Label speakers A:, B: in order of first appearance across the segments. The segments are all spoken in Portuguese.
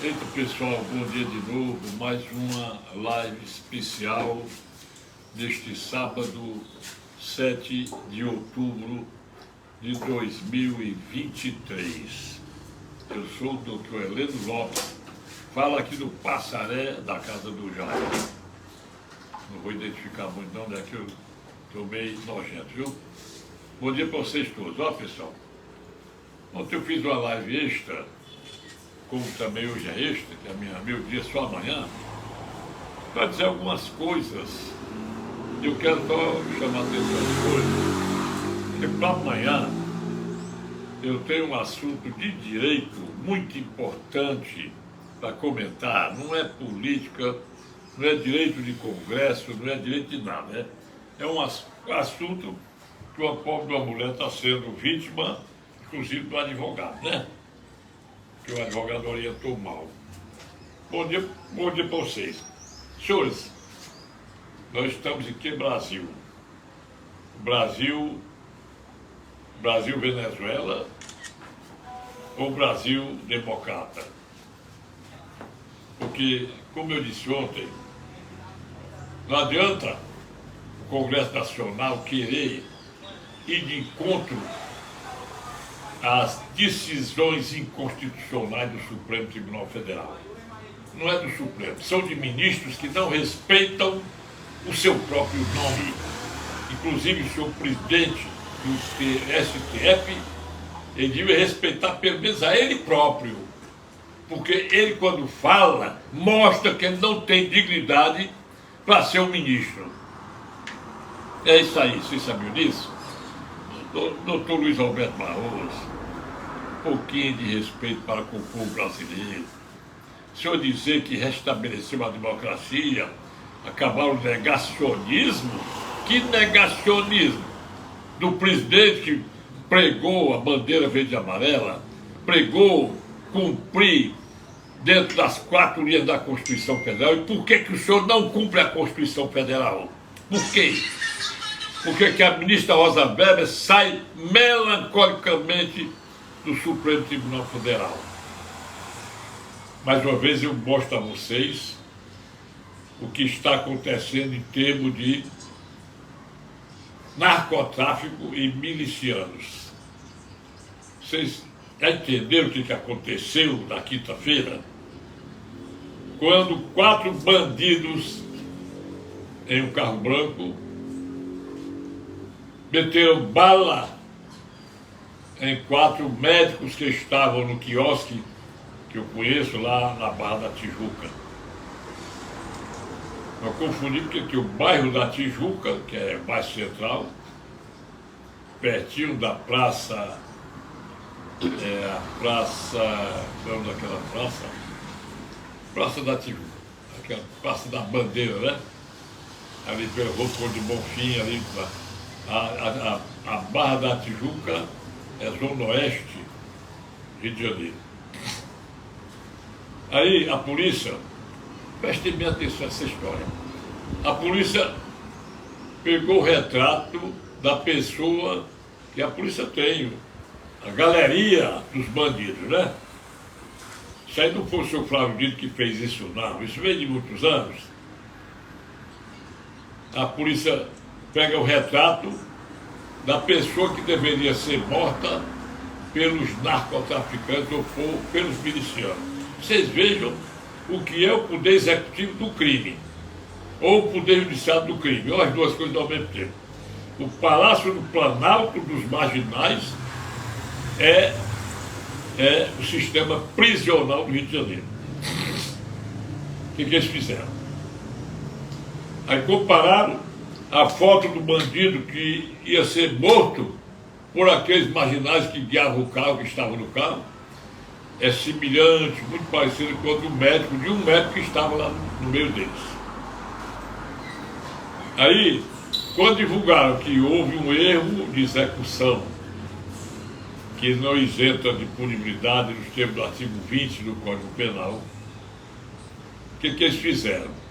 A: Eita pessoal, bom dia de novo, mais uma live especial neste sábado 7 de outubro de 2023. Eu sou o Dr. Heleno Lopes, falo aqui do Passaré da Casa do Jair. Não vou identificar muito não, né, que eu estou meio nojento, viu? Bom dia para vocês todos. Ó pessoal, ontem eu fiz uma live extra, como também hoje é extra, que é meu dia só amanhã, para dizer algumas coisas. Eu quero só chamar a atenção às coisas, porque para amanhã eu tenho um assunto de direito muito importante para comentar. Não é política, não é direito de congresso, não é direito de nada, né? É um assunto que uma pobre de uma mulher está sendo vítima, inclusive do advogado, né? Que o advogado orientou mal. Bom dia para vocês. Senhores, nós estamos em que Brasil? Brasil, Venezuela ou Brasil democrata? Porque, como eu disse ontem, não adianta o Congresso Nacional querer ir de encontro às decisões inconstitucionais do Supremo Tribunal Federal. Não é do Supremo, são de ministros que não respeitam o seu próprio nome. Inclusive o seu presidente do STF, ele deve respeitar pelo menos a ele próprio, porque ele, quando fala, mostra que ele não tem dignidade para ser um ministro. É isso aí, vocês sabiam disso? Doutor Luiz Roberto Barroso, um pouquinho de respeito para com o povo brasileiro. O senhor dizer que restabeleceu a democracia, acabar o negacionismo? Que negacionismo? Do presidente que pregou a bandeira verde e amarela, pregou cumprir dentro das 4 linhas da Constituição Federal. E por que o senhor não cumpre a Constituição Federal? Por quê? Por que a ministra Rosa Weber sai melancolicamente do Supremo Tribunal Federal? Mais uma vez eu mostro a vocês o que está acontecendo em termos de narcotráfico e milicianos. Vocês já entenderam o que aconteceu na quinta-feira? Quando 4 bandidos em um carro branco meteram bala em 4 médicos que estavam no quiosque que eu conheço lá na Barra da Tijuca. Eu confundi porque aqui o bairro da Tijuca, que é mais central, pertinho da praça, a praça, não daquela praça, Praça da Tijuca, aquela Praça da Bandeira, né? Ali pelo Rua de Bonfim, ali a Barra da Tijuca é Zona Oeste, Rio de Janeiro. Aí a polícia, prestem bem atenção nessa história, a polícia pegou o retrato da pessoa que a polícia tem, a galeria dos bandidos, né? Isso aí não foi o senhor Flávio Dino que fez isso não, isso vem de muitos anos. A polícia pega o retrato da pessoa que deveria ser morta pelos narcotraficantes ou pelos milicianos. Vocês vejam o que é o poder executivo do crime, ou o poder judiciário do crime, ou as duas coisas ao mesmo tempo. O Palácio do Planalto dos Marginais é o sistema prisional do Rio de Janeiro. O que eles fizeram? Aí compararam a foto do bandido que ia ser morto por aqueles marginais que guiavam o carro, que estavam no carro. É semelhante, muito parecido com o de um médico que estava lá no meio deles. Aí, quando divulgaram que houve um erro de execução, que não isenta de punibilidade nos termos do artigo 20 do Código Penal, o que eles fizeram?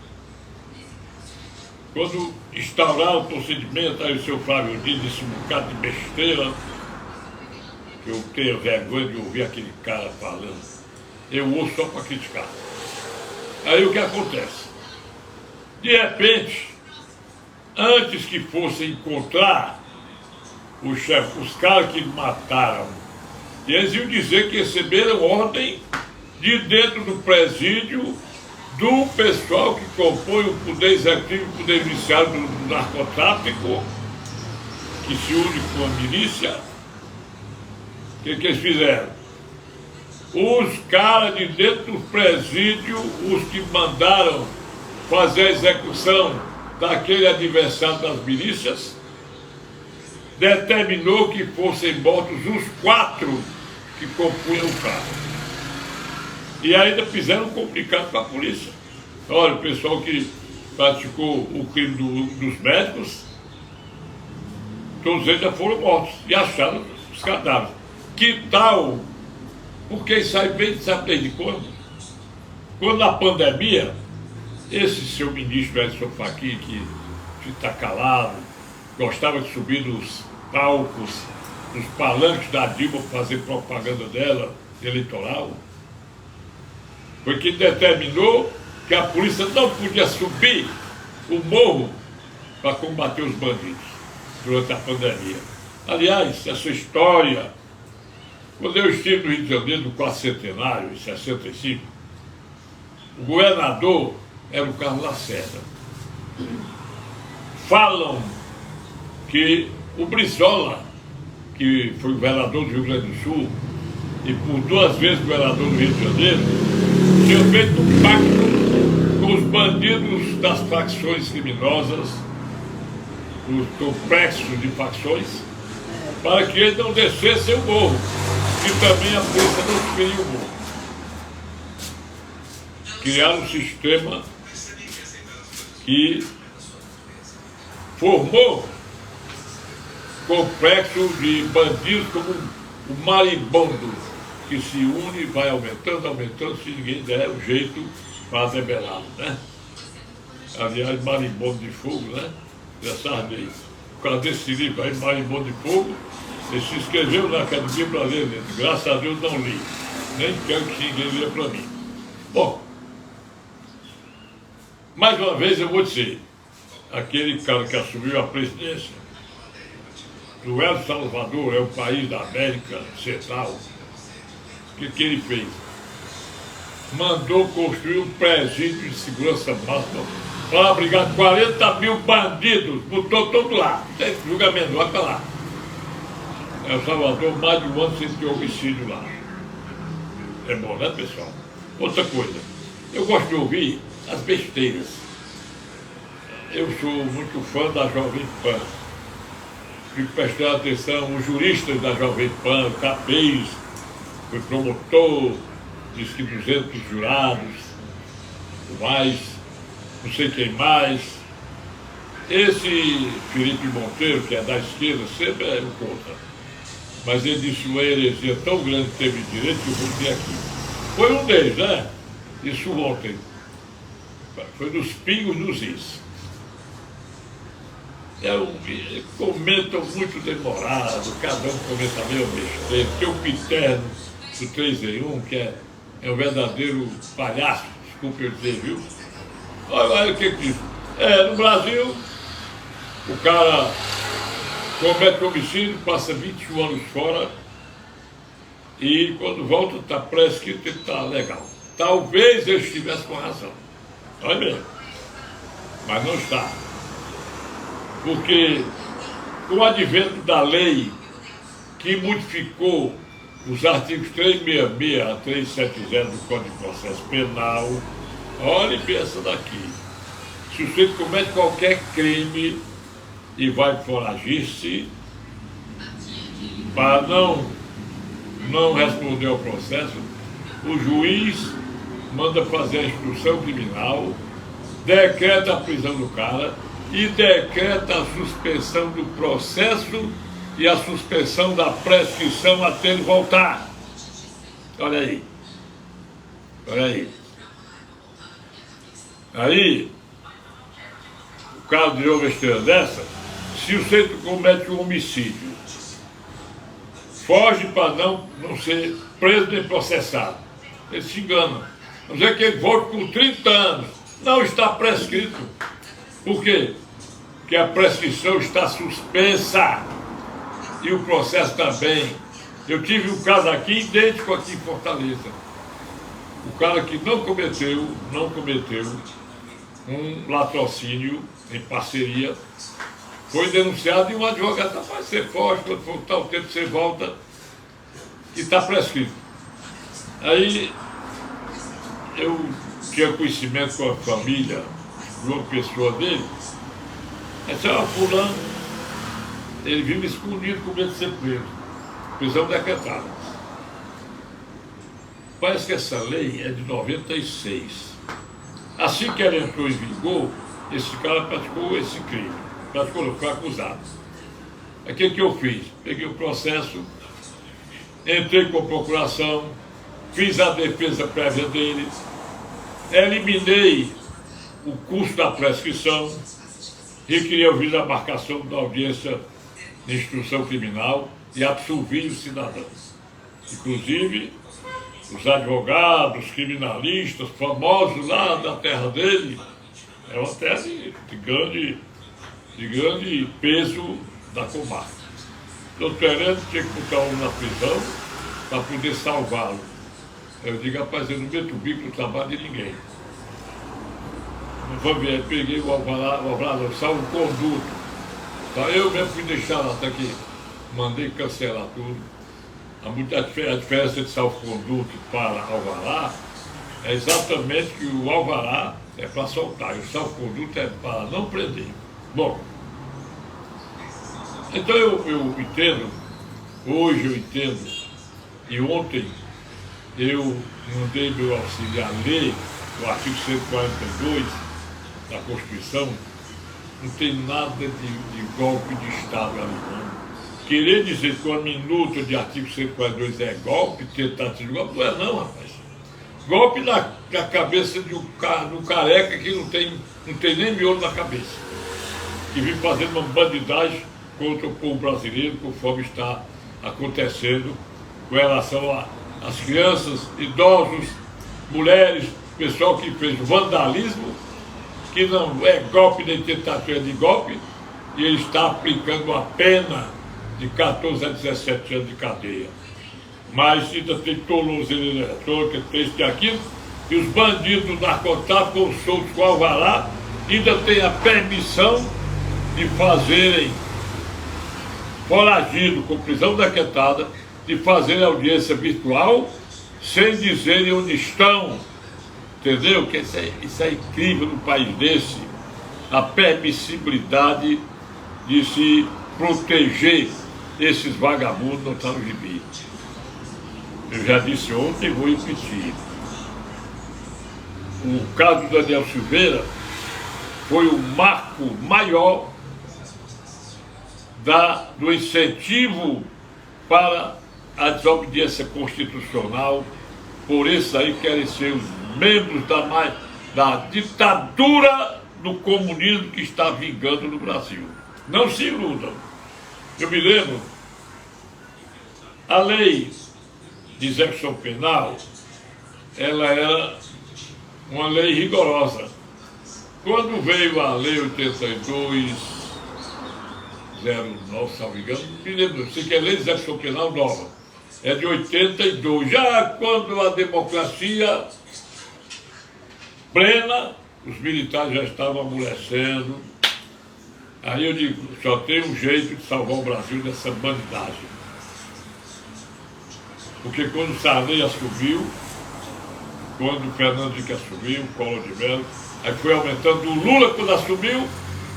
A: Quando instauraram o procedimento, aí o seu Flávio Dino disse um bocado de besteira, que eu tenho vergonha de ouvir aquele cara falando. eu ouço só para criticar. Aí o que acontece? De repente, antes que fossem encontrar os caras que mataram, eles iam dizer que receberam ordem de dentro do presídio do pessoal que compõe o poder executivo e o poder judiciário do narcotráfico, que se une com a milícia. O que eles fizeram? Os caras de dentro do presídio, os que mandaram fazer a execução daquele adversário das milícias, determinou que fossem mortos os 4 que compunham o carro. E ainda fizeram complicado para a polícia. Olha, o pessoal que praticou o crime dos médicos, todos eles já foram mortos e acharam os cadáveres. Que tal? Porque isso aí vem, sabe desde quando? Quando na pandemia, esse seu ministro Edson Fachin, que está calado, gostava de subir nos palcos, nos palanques da Dilma para fazer propaganda dela, eleitoral, foi que determinou que a polícia não podia subir o morro para combater os bandidos durante a pandemia. Aliás, essa história, quando eu estive no Rio de Janeiro, no quarto centenário, em 65, o governador era o Carlos Lacerda. Falam que o Brizola, que foi governador do Rio Grande do Sul, e por 2 vezes governador do Rio de Janeiro, tinha feito um pacto com os bandidos das facções criminosas, os complexos de facções, para que eles não descessem o morro, e também a polícia não subiria o morro. Criaram um sistema que formou complexo de bandidos como o marimbondo, que se une e vai aumentando, se ninguém der o jeito para debelá-lo, né? Aliás, marimbondo de fogo, né? Já sabe aí. Por causa desse livro aí, Marimbondo de Fogo, ele se inscreveu na Academia Brasileira. Graças a Deus não li. Nem quero que ninguém leia para mim. Bom, mais uma vez eu vou dizer, aquele cara que assumiu a presidência do El Salvador, é o país da América Central, o que ele fez? Mandou construir um presídio de segurança máxima para abrigar 40 mil bandidos, botou todo lá, tem julgamento, vai para lá. El Salvador, mais de 1 ano sem ter homicídio lá. É bom, né, pessoal? Outra coisa, eu gosto de ouvir as besteiras. Eu sou muito fã da Jovem Pan. Fico prestando atenção, os juristas da Jovem Pan, o Capês, foi promotor, disse que 200 jurados, mais, não sei quem mais. Esse Felipe Monteiro, que é da esquerda, sempre é um contra. Mas ele disse uma heresia tão grande que teve direito que eu vou ter aqui. Foi um deles, né? Isso ontem. Foi dos pingos nos is. Comentam muito demorado, cada um comenta meio besteira. Tem o Piterno do 3 em 1, que é um verdadeiro palhaço, desculpe eu dizer, viu? Olha o que diz. No Brasil, o cara comete homicídio, passa 21 anos fora e quando volta está prescrito e está legal. Talvez ele estivesse com razão. Olha bem. Mas não está. Porque com o advento da lei que modificou os artigos 366 a 370 do Código de Processo Penal, olha e pensa daqui. Se você comete qualquer crime e vai foragir-se, para não responder ao processo, o juiz manda fazer a instrução criminal, decreta a prisão do cara e decreta a suspensão do processo e a suspensão da prescrição até ele voltar. Olha aí. Olha aí. Aí, o caso de uma besteira dessa, se o sujeito comete um homicídio, foge para não ser preso nem processado. ele se engana. Vamos dizer que ele volte por 30 anos. Não está prescrito. Por quê? Porque a prescrição está suspensa. E o processo também. Eu tive um caso aqui, idêntico aqui em Fortaleza. O cara que não cometeu um latrocínio em parceria, foi denunciado e um advogado, rapaz, você foge, quando for tal tempo você volta, e está prescrito. Aí eu tinha conhecimento com a família de uma pessoa dele, esse é o fulano, ele vive escondido com medo de ser preso, prisão decretada. Parece que essa lei é de 96. Assim que ela entrou em vigor, esse cara praticou esse crime, foi acusado. Aí o que eu fiz? Peguei o processo, entrei com a procuração, fiz a defesa prévia dele, eliminei o custo da prescrição, requeri o juiz da marcação da audiência de instrução criminal e absolvi o cidadão. Inclusive, os advogados, criminalistas, famosos lá da terra dele, é uma terra de grande peso da comarca. Doutor Heleno tinha que botar um na prisão para poder salvá-lo. Eu digo, rapaz, eu não meto o bico no trabalho de ninguém. Peguei o alvará, salvo conduto. Então, eu mesmo fui deixar lá, até que mandei cancelar tudo. A diferença de salvo-conduto para alvará é exatamente que o alvará é para soltar, e o salvo-conduto é para não prender. Bom, então eu entendo, hoje eu entendo, e ontem eu mandei meu auxiliar ler o artigo 142 da Constituição, não tem nada de golpe de Estado ali, não. Querer dizer que uma minuta de artigo 142 é golpe, tentativa de golpe, não é não, rapaz. Golpe na cabeça de um careca que não tem nem miolo na cabeça. Que vem fazendo uma bandidagem contra o povo brasileiro, conforme está acontecendo com relação às crianças, idosos, mulheres, pessoal que fez vandalismo, que não é golpe nem tentativa de golpe, e ele está aplicando uma pena de 14 a 17 anos de cadeia. Mas ainda tem tornozeleira eletrônica, tem isso e aquilo, e os bandidos do narcotráfico com soltos com alvará ainda tem a permissão de fazerem foragido com prisão decretada, de fazerem audiência virtual sem dizerem onde estão. Entendeu? Que isso é incrível num país desse, a permissibilidade de se proteger esses vagabundos não estão no gibi. Eu já disse ontem e vou repetir. O caso do Daniel Silveira foi o marco maior do incentivo para a desobediência constitucional, por esses aí que querem ser os membros da ditadura do comunismo que está vingando no Brasil. Não se iludam. Eu me lembro, a lei de execução penal, ela era uma lei rigorosa. Quando veio a lei 8209, se não me engano, me lembro, sei que é a lei de execução penal nova, é de 82, já quando a democracia plena, os militares já estavam amolecendo. Aí eu digo, só tem um jeito de salvar o Brasil dessa bandidagem. Porque quando o Sarney assumiu, quando o Fernando Henrique assumiu, o Collor de Mello, aí foi aumentando. O Lula, quando assumiu,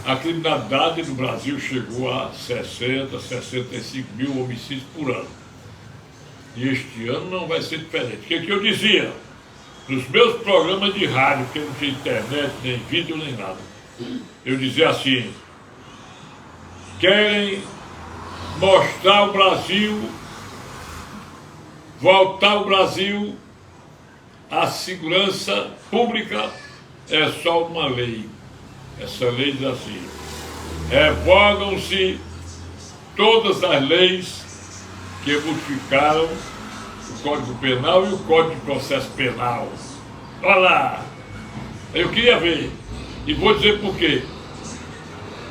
A: a criminalidade no Brasil chegou a 60, 65 mil homicídios por ano. E este ano não vai ser diferente. O que eu dizia? Nos meus programas de rádio, porque não tinha internet, nem vídeo, nem nada, eu dizia assim: querem mostrar o Brasil, voltar o Brasil à segurança pública, é só uma lei. Essa lei diz assim: revogam-se todas as leis que modificaram o Código Penal e o Código de Processo Penal. Olha lá, eu queria ver, e vou dizer por quê.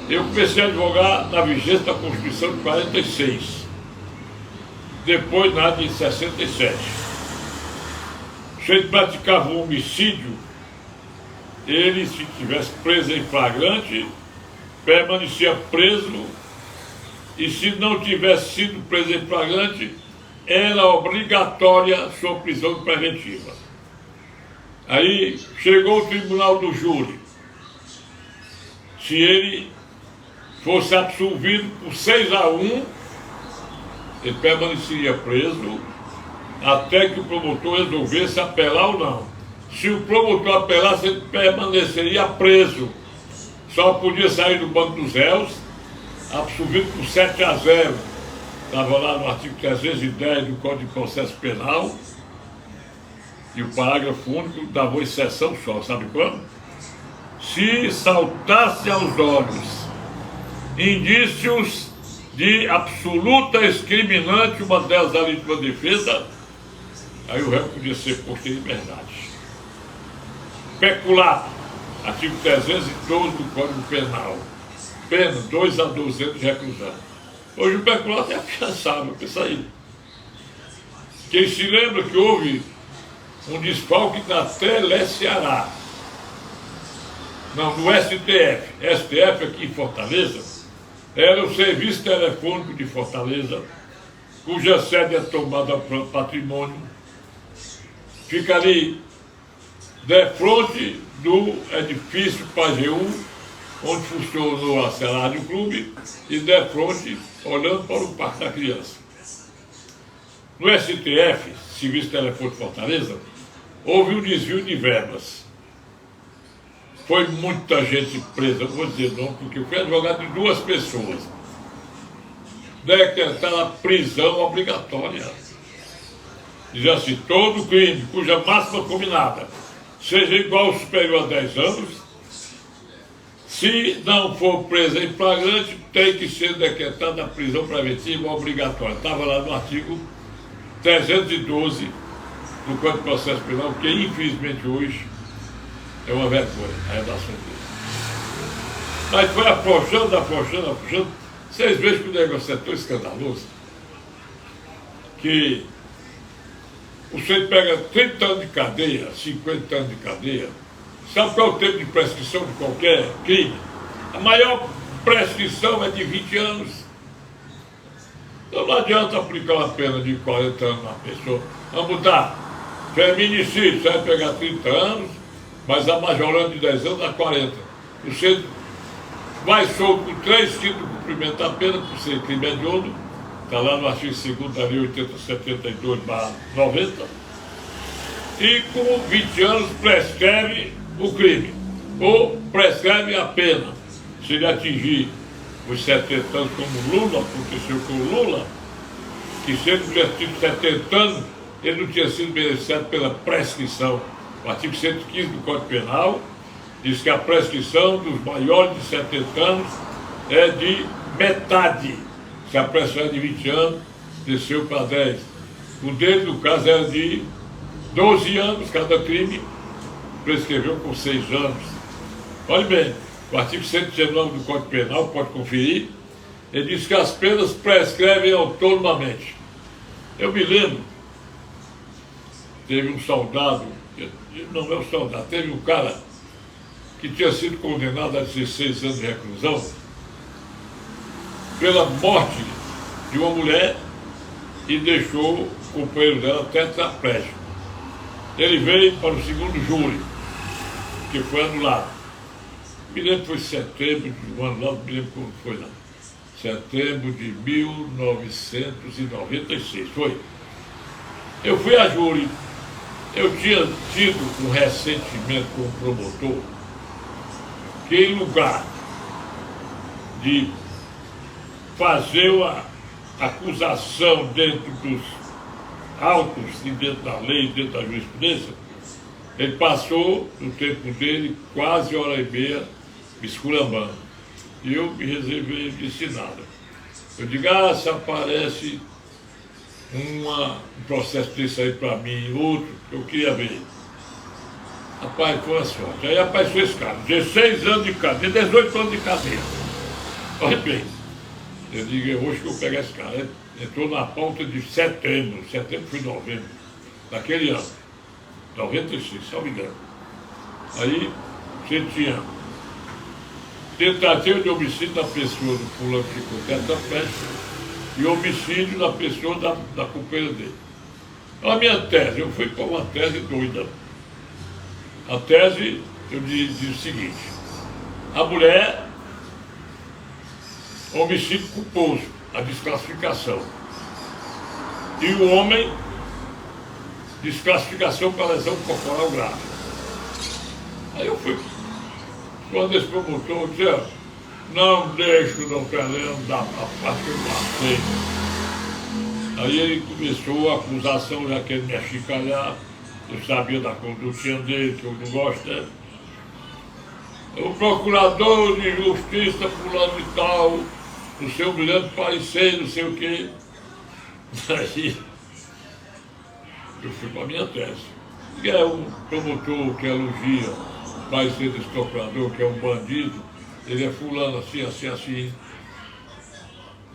A: Eu comecei a advogar na vigência da Constituição de 46, depois na de 67. Se ele praticava um homicídio, ele, se tivesse preso em flagrante, permanecia preso, e se não tivesse sido preso em flagrante, era obrigatória sua prisão preventiva. Aí chegou o tribunal do júri. Se ele fosse absolvido por 6-1, ele permaneceria preso até que o promotor resolvesse apelar ou não. Se o promotor apelasse, ele permaneceria preso. Só podia sair do banco dos réus, absolvido por 7-0. Estava lá no artigo 310 do Código de Processo Penal, e o parágrafo único dava uma exceção só, sabe quando? Se saltasse aos olhos indícios de absoluta excriminante, uma delas a legítima defesa, aí o réu podia ser posto em liberdade. Peculato, artigo 312 do Código Penal, pena 2 a 12 anos de reclusão. Hoje o peculato é afiançável, pensa aí. Quem se lembra que houve um desfalque na Teleceará, não, no STF. STF aqui em Fortaleza, era o Serviço Telefônico de Fortaleza, cuja sede é tomada pelo patrimônio, fica ali, defronte do edifício Pajeú, onde funcionou a Celário Clube, e defronte, olhando para o Parque da Criança. No STF, Serviço Telefônico de Fortaleza, houve um desvio de verbas. Foi muita gente presa, não vou dizer não, porque foi advogado de 2 pessoas. Decretaram a prisão obrigatória. Diz assim, todo crime cuja máxima combinada seja igual ou superior a 10 anos, se não for preso em flagrante, tem que ser decretada a prisão preventiva obrigatória. Estava lá no artigo 312 do Código de Processo Penal, que infelizmente hoje é uma vergonha a redação dele. Mas foi afrouxando. Vocês vejam que o negócio é tão escandaloso que você pega 30 anos de cadeia, 50 anos de cadeia. Sabe qual é o tempo de prescrição de qualquer crime? A maior prescrição é de 20 anos. Então não adianta aplicar uma pena de 40 anos na pessoa. Vamos botar feminicídio, você vai pegar 30 anos, mas a majorando de 10 anos a 40. Você vai solto com 3 títulos de cumprimento da pena por ser crime hediondo, está lá no artigo 2º da Lei 8072/90, e com 20 anos prescreve o crime, ou prescreve a pena. Se ele atingir os 70 anos, como Lula, aconteceu com o Lula, que se ele tivesse tido 70 anos, ele não tinha sido beneficiado pela prescrição. O artigo 115 do Código Penal diz que a prescrição dos maiores de 70 anos é de metade. Se a prescrição é de 20 anos, desceu para 10. O dele, no caso, era de 12 anos, cada crime prescreveu por 6 anos. Olhe bem, o artigo 119 do Código Penal, pode conferir, ele diz que as penas prescrevem autonomamente. Eu me lembro, teve um soldado, não é um soldado, teve um cara que tinha sido condenado a 16 anos de reclusão pela morte de uma mulher e deixou o companheiro dela tetraplégico. Ele veio para o segundo júri, que foi anulado. Me lembro que foi setembro do ano lá, não me lembro como foi não. Setembro de 1996, foi. Eu fui a júri. Eu tinha tido um ressentimento com o promotor, que em lugar de fazer uma acusação dentro dos autos e dentro da lei, dentro da jurisprudência, ele passou, no tempo dele, quase 1h30 me esculambando. E eu me reservei de nada. Eu digo, se aparece um processo desse aí para mim, outro, que eu queria ver. Rapaz, foi uma sorte. Aí apareceu esse cara, 16 anos de cadeia, 18 anos de cadeia. Olha bem, eu digo, hoje que eu vou pegar esse cara. Ele entrou na pauta de setembro foi novembro, daquele ano, 96, se não me engano. Aí você tinha tentativa de homicídio da pessoa do fulano que ficou tetraplégico e homicídio da pessoa da companheira dele. A minha tese, eu fui com uma tese doida. A tese, eu disse o seguinte: a mulher, homicídio culposo, a desclassificação. E o homem, desclassificação para lesão corporal grave. Aí eu fui, quando esse promotor disse, não deixo o doutor Heleno dar a parte que eu não aceito. Aí ele começou a acusação, já querendo me achicalhar. Eu sabia da condutinha dele, que eu não gosto, né? O procurador de justiça, fulano e tal, o seu brilhante parecer, não sei o quê. Aí eu fui para a minha tese. Que é um promotor que elogia o parecer desse procurador, que é um bandido, ele é fulano, assim, assim, assim.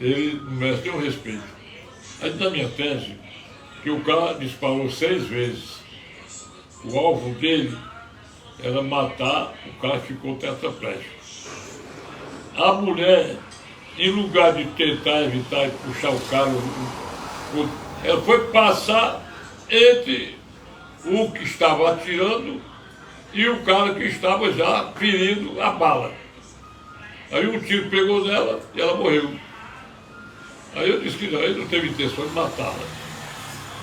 A: Ele merece um respeito. Aí na minha tese, que o cara disparou 6 vezes. O alvo dele era matar o cara que ficou tetraplégico. A mulher, em lugar de tentar evitar e puxar o cara, ela foi passar entre o que estava atirando e o cara que estava já ferindo a bala. Aí um tiro pegou nela e ela morreu. Aí eu disse que não, ele não teve intenção de matá-la.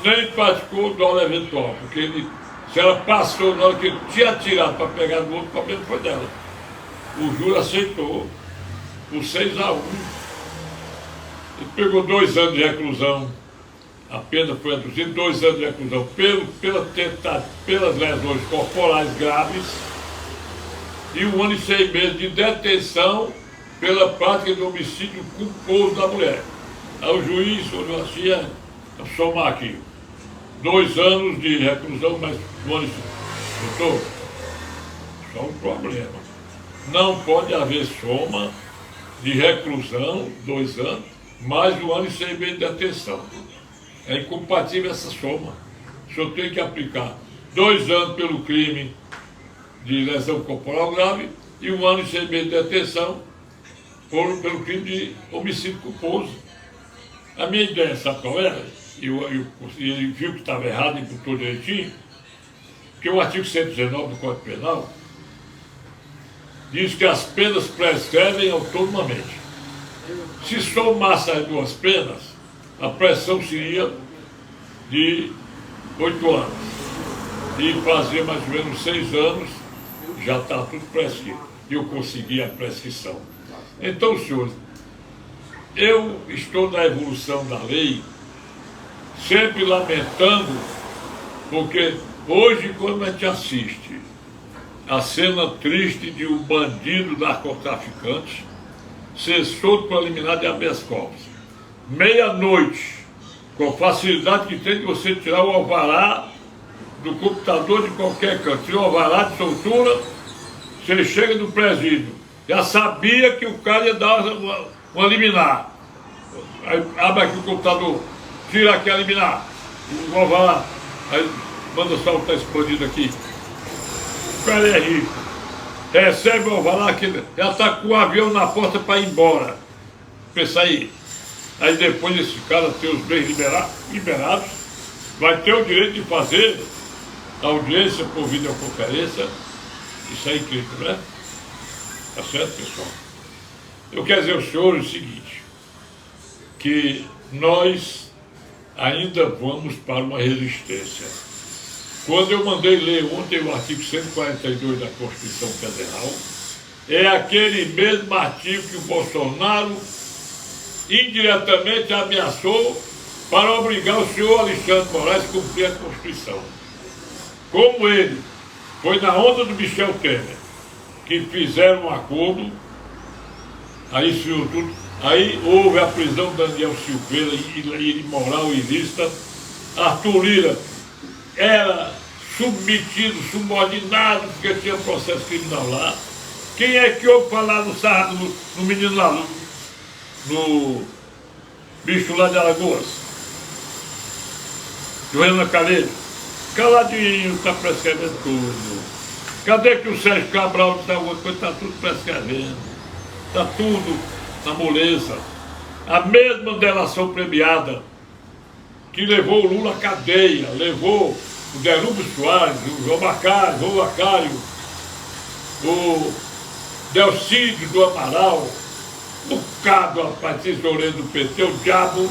A: Nem praticou dolo eventual, porque ele, se ela passou na hora que ele tinha atirado para pegar no outro, o problema foi dela. O júri aceitou por 6-1. Ele pegou 2 anos de reclusão. A pena foi reduzida, 2 anos de reclusão pelas lesões corporais graves e 1 ano e 6 meses de detenção pela prática de homicídio culposo da mulher. Aí o juiz olhou assim, vou somar aqui, 2 anos de reclusão, mas 1 ano e 6 meses. Doutor, só um problema. Não pode haver soma de reclusão, 2 anos, mais 1 ano e 6 meses de detenção. É incompatível essa soma. O senhor tem que aplicar 2 anos pelo crime de lesão corporal grave e 1 ano e 6 meses de detenção pelo crime de homicídio culposo. A minha ideia, sabe qual era? Ele viu que estava errado e botou direitinho, porque o artigo 119 do Código Penal diz que as penas prescrevem autonomamente. Se somasse as 2 penas, a pressão seria de 8 anos. E fazia mais ou menos 6 anos, já está tudo prescrito. E eu consegui a prescrição. Então, senhores, eu estou na evolução da lei, sempre lamentando, porque hoje, quando a gente assiste a cena triste de um bandido narcotraficante ser solto para eliminar de habeas corpus, meia-noite, com a facilidade que tem de você tirar o alvará do computador de qualquer canto, tira o alvará de soltura, você chega no presídio, já sabia que o cara ia dar uma liminar. Aí abre aqui o computador, tira aqui a liminar, o alvará, aí manda soltar esse bandido aqui. O cara é rico, recebe o alvará, que já está com o avião na porta para ir embora. Pensa aí. Aí depois esse cara ter os bens liberados, vai ter o direito de fazer a audiência por videoconferência. Isso é incrível, né? Tá certo, pessoal? Eu quero dizer ao senhor o seguinte, que nós ainda vamos para uma resistência. Quando eu mandei ler ontem o artigo 142 da Constituição Federal, é aquele mesmo artigo que o Bolsonaro indiretamente ameaçou para obrigar o senhor Alexandre Moraes a cumprir a Constituição. Como ele foi na onda do Michel Temer, que fizeram um acordo, aí isso tudo, Aí houve a prisão de Daniel Silveira, imoral e ilícita. Arthur Lira era submetido, subordinado, porque tinha processo criminal lá. Quem é que ouve falar no menino lá, no bicho lá de Alagoas? Joana Calheiro. Caladinho, está prescrevendo tudo. Cadê que o Sérgio Cabral disse alguma coisa? Está tudo prescrevendo. Está tudo na moleza. A mesma delação premiada que levou o Lula à cadeia, levou o Derrubos Soares, o João Macário, o Delcídio do Amaral, um bocado, rapaz, tesoureiro do PT, o diabo,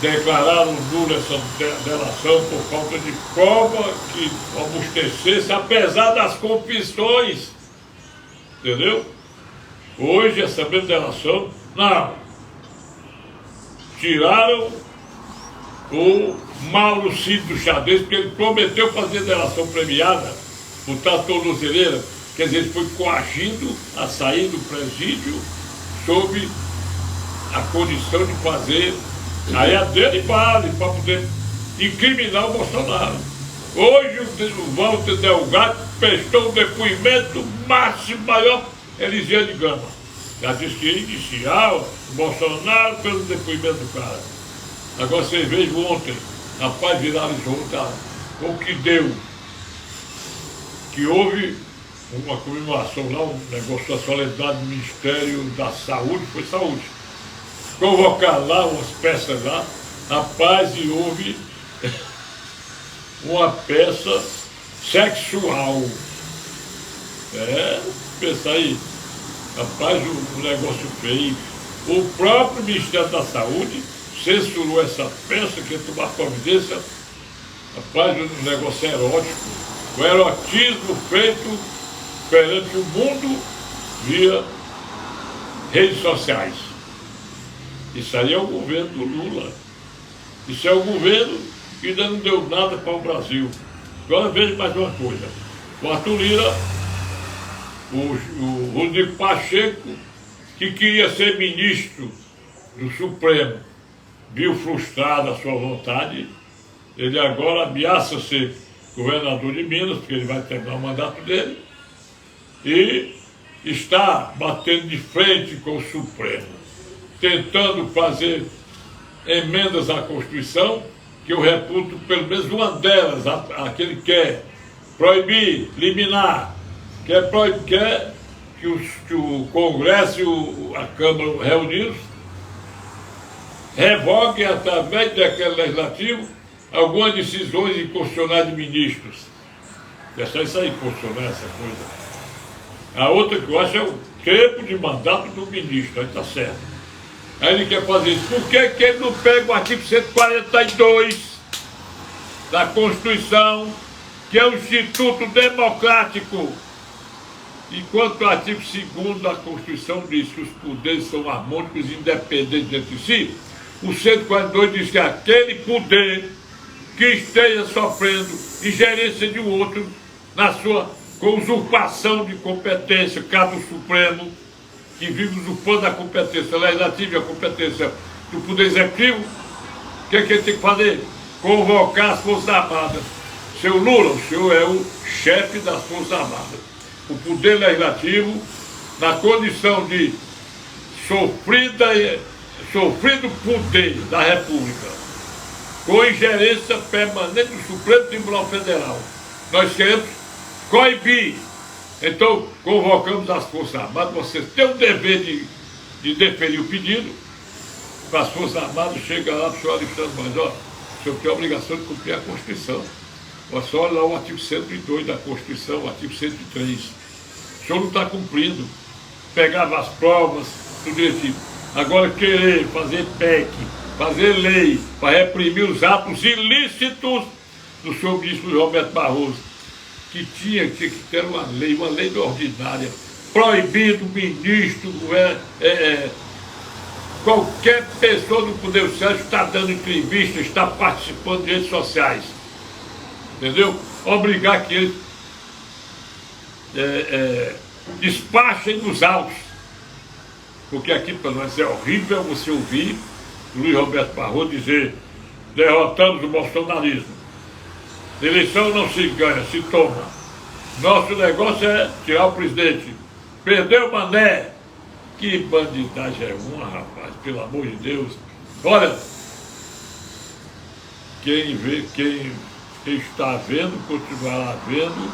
A: declararam Lula essa delação por falta de prova que robustecesse, apesar das confissões. Entendeu? Hoje, essa mesma delação, não. Tiraram o Mauro Cid do xadrez, porque ele prometeu fazer delação premiada, botar a tornozeleira, quer dizer, ele foi coagido a sair do presídio sob a condição de fazer. Aí a dele vale para poder incriminar o Bolsonaro. Hoje o Walter Delgado prestou um depoimento máximo, maior, Elisiane Gama. Já disse que ia iniciar o Bolsonaro pelo depoimento do cara. Agora vocês vejam ontem, rapaz, viralizou, tá? O que deu? Que houve uma comemoração lá, um negócio da solenidade do Ministério da Saúde, foi saúde. Convocar lá umas peças lá, rapaz, e houve uma peça sexual. Pensa aí, rapaz, o negócio feio. O próprio Ministério da Saúde censurou essa peça, que ia tomar providência. Rapaz, um negócio erótico, o erotismo feito perante o mundo via redes sociais. Isso aí é o governo do Lula. Isso é o governo que ainda não deu nada para o Brasil. Agora veja mais uma coisa. O Arthur Lira, o Rodrigo Pacheco, que queria ser ministro do Supremo, viu frustrada a sua vontade. Ele agora ameaça ser governador de Minas, porque ele vai terminar o mandato dele, e está batendo de frente com o Supremo, tentando fazer emendas à Constituição, que eu reputo pelo menos uma delas, aquele que quer proibir, liminar, quer que o Congresso e a Câmara reunidos revoguem, através de decreto legislativo, algumas decisões inconstitucionais de ministros. Deixa isso aí, constitucional, essa coisa. A outra que eu acho é o tempo de mandato do ministro, aí está certo. Aí ele quer fazer isso. Por que ele não pega o artigo 142 da Constituição, que é o Instituto Democrático? Enquanto o artigo 2º da Constituição diz que os poderes são harmônicos e independentes entre si, o 142 diz que aquele poder que esteja sofrendo ingerência de um outro na sua com usurpação de competência, caso Supremo, que vive usurpando a competência legislativa e a competência do Poder Executivo, o que é que ele tem que fazer? Convocar as Forças Armadas. Seu Lula, o senhor é o chefe das Forças Armadas. O Poder Legislativo, na condição de sofrido poder da República, com ingerência permanente do Supremo Tribunal Federal, nós queremos coibir. Então, convocamos as Forças Armadas. Vocês têm o dever de deferir o pedido para as Forças Armadas. Chega lá para o senhor Alexandre, mas ó, o senhor tem a obrigação de cumprir a Constituição. Você olha lá o artigo 102 da Constituição, o artigo 103. O senhor não está cumprindo. Pegava as provas, tudo direitinho. Agora querer fazer PEC, fazer lei para reprimir os atos ilícitos do senhor ministro Roberto Barroso, que tinha que ter uma lei ordinária, proibindo o ministro, qualquer pessoa do Poder Judiciário está dando entrevista, está participando de redes sociais, entendeu? Obrigar que eles despachem nos autos, porque aqui para nós é horrível você ouvir Luiz Roberto Barroso dizer: derrotamos o bolsonarismo. Eleição não se ganha, se toma. Nosso negócio é tirar o presidente. Perdeu o Mané. Que bandidagem é uma, rapaz, pelo amor de Deus. Olha, quem está vendo, continuará vendo.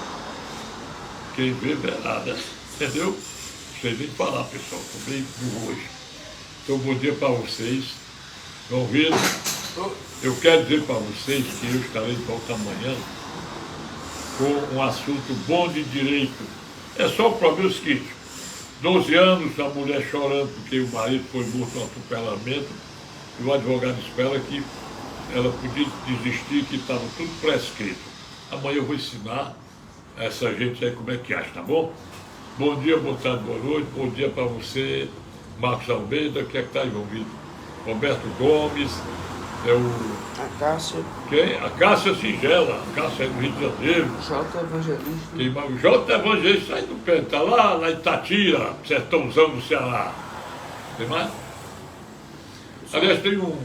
A: Quem vê, verá, né? Entendeu? Não sei nem falar, pessoal, estou bem burro hoje. Então, bom dia para vocês. Estão vendo? Eu quero dizer para vocês que eu estarei de volta amanhã com um assunto bom de direito. É só o problema o seguinte: 12 anos, a mulher chorando porque o marido foi morto no atropelamento, e o advogado espera que ela podia desistir, que estava tudo prescrito. Amanhã eu vou ensinar essa gente aí como é que acha, tá bom? Bom dia, boa tarde, boa noite, bom dia para você, Marcos Almeida, que é que está envolvido? Roberto Gomes,
B: A Cássia.
A: Quem? A Cássia Singela, a Cássia é do Rio de Janeiro.
B: J. Evangelista.
A: Tem o J. Evangelista aí do pé, está lá em Itatira, sertãozão do Ceará. Tem mais? Aliás, tem um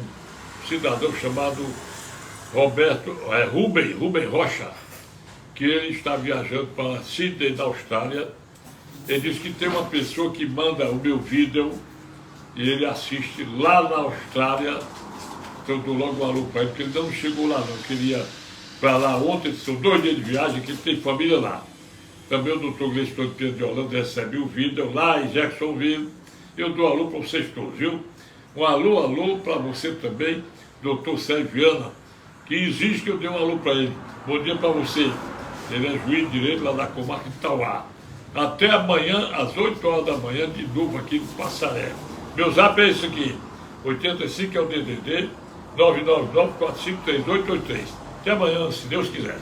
A: cidadão chamado Rubem Rocha, que ele está viajando para Sydney, na Austrália. Ele diz que tem uma pessoa que manda o meu vídeo e ele assiste lá na Austrália. Então eu dou logo um alô para ele, porque ele não chegou lá não, queria para lá ontem, são 2 dias de viagem, que ele tem família lá. Também o doutor Gleison de Pedro de Holanda recebe o vídeo lá em Jacksonville. Eu dou alô para vocês todos, viu? Um alô para você também, doutor Sérgio Viana, que exige que eu dê um alô para ele. Bom dia para você. Ele é juiz de direito lá da comarca de Tauá. Até amanhã, às 8 horas da manhã, de novo aqui no Passaré. Meu zap é esse aqui, 85 é o DDD, 999-453883. Até amanhã, se Deus quiser.